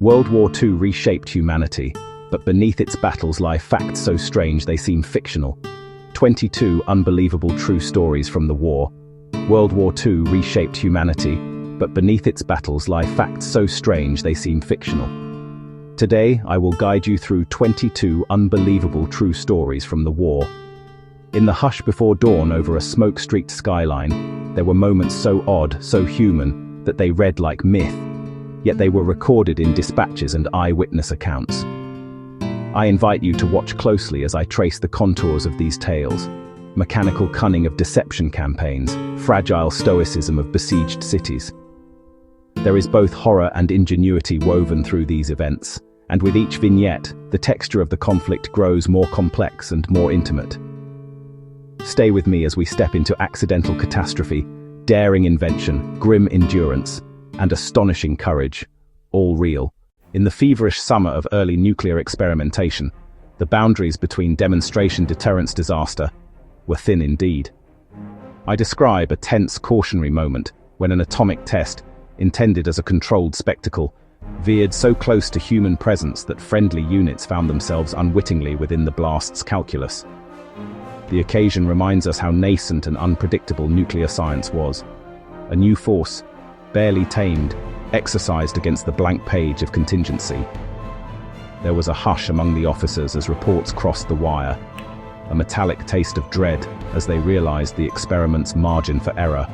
World War II reshaped humanity, but beneath its battles lie facts so strange they seem fictional. 22 unbelievable true stories from the war. World War II reshaped humanity, but beneath its battles lie facts so strange they seem fictional. Today, I will guide you through 22 unbelievable true stories from the war. In the hush before dawn over a smoke-streaked skyline, there were moments so odd, so human, that they read like myth, yet they were recorded in dispatches and eyewitness accounts. I invite you to watch closely as I trace the contours of these tales. Mechanical cunning of deception campaigns, fragile stoicism of besieged cities. There is both horror and ingenuity woven through these events, and with each vignette, the texture of the conflict grows more complex and more intimate. Stay with me as we step into accidental catastrophe, daring invention, grim endurance, and astonishing courage, all real. In the feverish summer of early nuclear experimentation, the boundaries between demonstration deterrence disaster were thin indeed. I describe a tense cautionary moment when an atomic test, intended as a controlled spectacle, veered so close to human presence that friendly units found themselves unwittingly within the blast's calculus. The occasion reminds us how nascent and unpredictable nuclear science was. A new force, barely tamed, exercised against the blank page of contingency. There was a hush among the officers as reports crossed the wire, a metallic taste of dread as they realized the experiment's margin for error.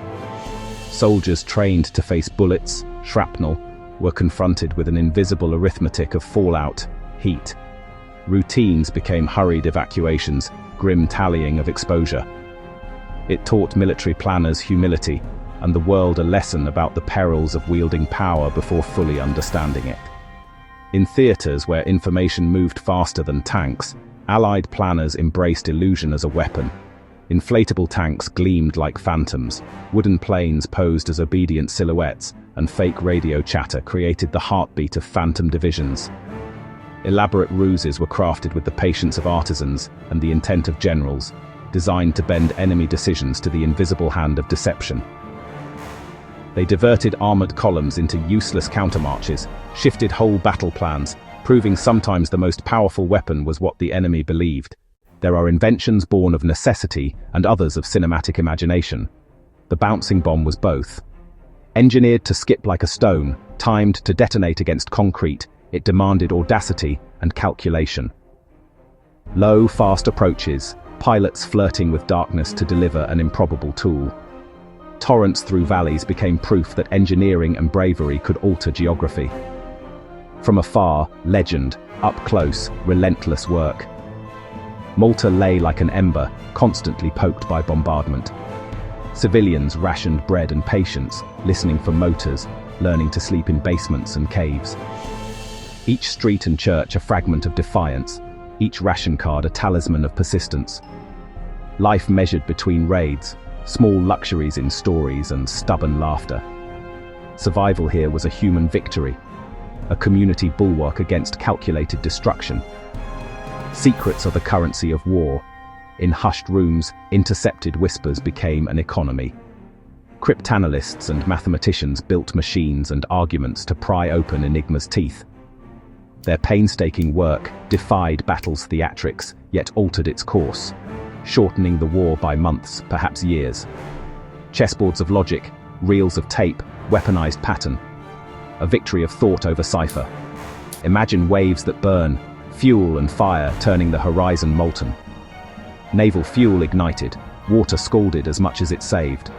Soldiers trained to face bullets, shrapnel, were confronted with an invisible arithmetic of fallout, heat. Routines became hurried evacuations, grim tallying of exposure. It taught military planners humility, and the world a lesson about the perils of wielding power before fully understanding it. In theaters where information moved faster than tanks, Allied planners embraced illusion as a weapon. Inflatable tanks gleamed like phantoms, wooden planes posed as obedient silhouettes, and fake radio chatter created the heartbeat of phantom divisions. Elaborate ruses were crafted with the patience of artisans and the intent of generals, designed to bend enemy decisions to the invisible hand of deception. They diverted armored columns into useless countermarches, shifted whole battle plans, proving sometimes the most powerful weapon was what the enemy believed. There are inventions born of necessity and others of cinematic imagination. The bouncing bomb was both. Engineered to skip like a stone, timed to detonate against concrete, it demanded audacity and calculation. Low, fast approaches, pilots flirting with darkness to deliver an improbable tool. Torrents through valleys became proof that engineering and bravery could alter geography. From afar, legend; up close, relentless work. Malta lay like an ember, constantly poked by bombardment. Civilians rationed bread and patience, listening for motors, learning to sleep in basements and caves. Each street and church a fragment of defiance, each ration card a talisman of persistence. Life measured between raids, small luxuries in stories and stubborn laughter. Survival here was a human victory, a community bulwark against calculated destruction. Secrets are the currency of war. In hushed rooms, intercepted whispers became an economy. Cryptanalysts and mathematicians built machines and arguments to pry open enigma's teeth. Their painstaking work defied battle's theatrics, yet altered its course, shortening the war by months, perhaps years. Chessboards of logic, reels of tape, weaponized pattern. A victory of thought over cipher. Imagine waves that burn, fuel and fire turning the horizon molten. Naval fuel ignited, water scalded as much as it saved.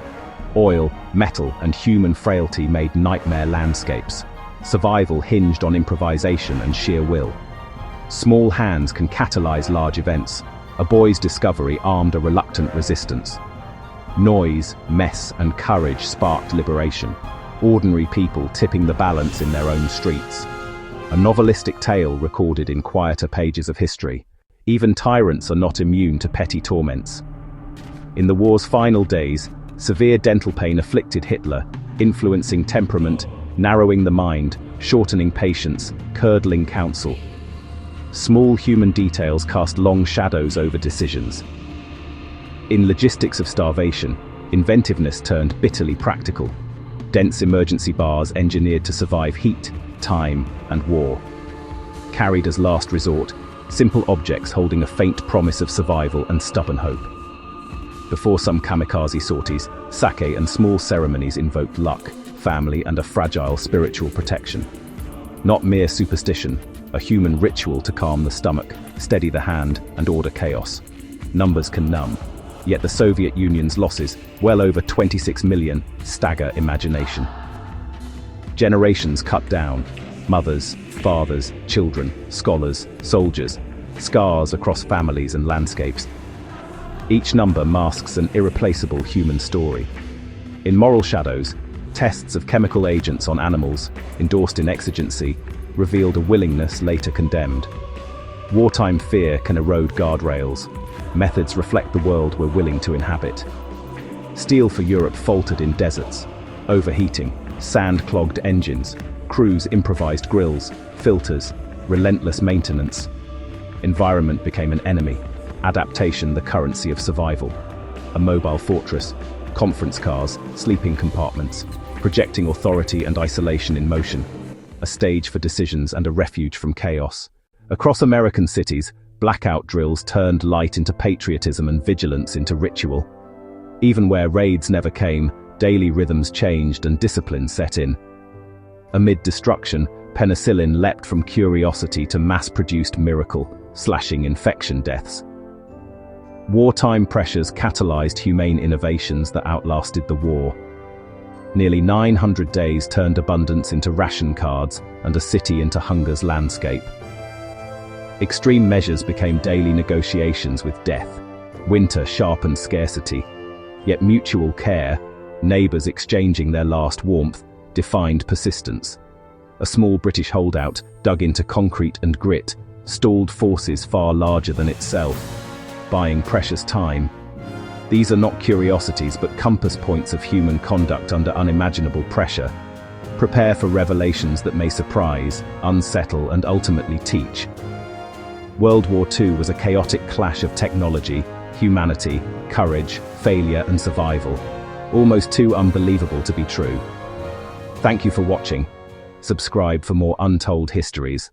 Oil, metal, and human frailty made nightmare landscapes. Survival hinged on improvisation and sheer will. Small hands can catalyze large events. A boy's discovery armed a reluctant resistance. Noise, mess, and courage sparked liberation. Ordinary people tipping the balance in their own streets. A novelistic tale recorded in quieter pages of history. Even tyrants are not immune to petty torments. In the war's final days, severe dental pain afflicted Hitler, influencing temperament, narrowing the mind, shortening patience, curdling counsel. Small human details cast long shadows over decisions. In logistics of starvation, inventiveness turned bitterly practical. Dense emergency bars engineered to survive heat, time, and war. Carried as last resort, simple objects holding a faint promise of survival and stubborn hope. Before some kamikaze sorties, sake and small ceremonies invoked luck, family, and a fragile spiritual protection. Not mere superstition, a human ritual to calm the stomach, steady the hand, and order chaos. Numbers can numb, yet the Soviet Union's losses, well over 26 million, stagger imagination. Generations cut down, mothers, fathers, children, scholars, soldiers, scars across families and landscapes. Each number masks an irreplaceable human story. In Moral Shadows, tests of chemical agents on animals, endorsed in exigency, revealed a willingness later condemned. Wartime fear can erode guardrails. Methods reflect the world we're willing to inhabit. Steel for Europe faltered in deserts. Overheating, sand-clogged engines, crews improvised grills, filters, relentless maintenance. Environment became an enemy. Adaptation the currency of survival. A mobile fortress, conference cars, sleeping compartments, projecting authority and isolation in motion. A stage for decisions and a refuge from chaos. Across American cities, blackout drills turned light into patriotism and vigilance into ritual. Even where raids never came, daily rhythms changed and discipline set in. Amid destruction, penicillin leapt from curiosity to mass-produced miracle, slashing infection deaths. Wartime pressures catalyzed humane innovations that outlasted the war. Nearly 900 days turned abundance into ration cards and a city into hunger's landscape. Extreme measures became daily negotiations with death. Winter sharpened scarcity. Yet mutual care, neighbors exchanging their last warmth, defined persistence. A small British holdout, dug into concrete and grit, stalled forces far larger than itself, buying precious time. These are not curiosities but compass points of human conduct under unimaginable pressure. Prepare for revelations that may surprise, unsettle, and ultimately teach. World War II was a chaotic clash of technology, humanity, courage, failure, and survival. Almost too unbelievable to be true. Thank you for watching. Subscribe for more untold histories.